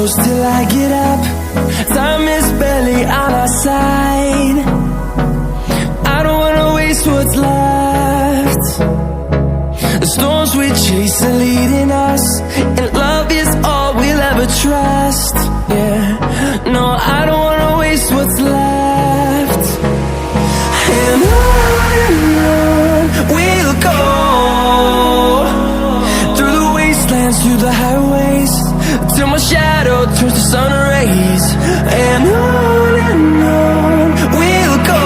close till I get up. Time is barely on our side. I don't wanna waste what's left. The storms we chase are leading us, and love is all we'll ever trust. Yeah, no, I don't wanna waste what's left. And on we'll go, through the wastelands, through the highways, till my shadow turns to sun rays. And on we'll go,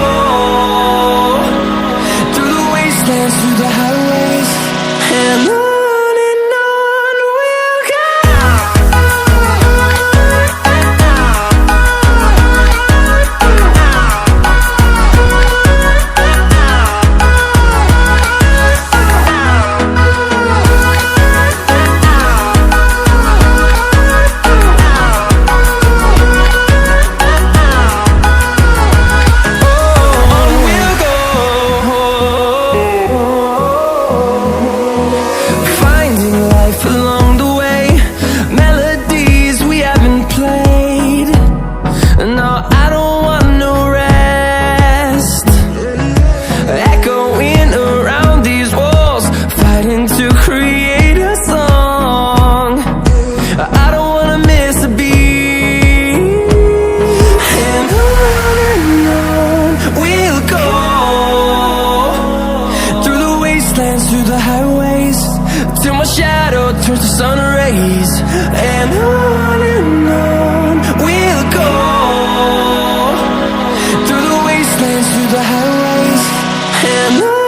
through the wastelands, through the highways, and on we'll go. Through the highways, till my shadow turns to sun rays. And on we'll go, through the wastelands, through the highways, and on.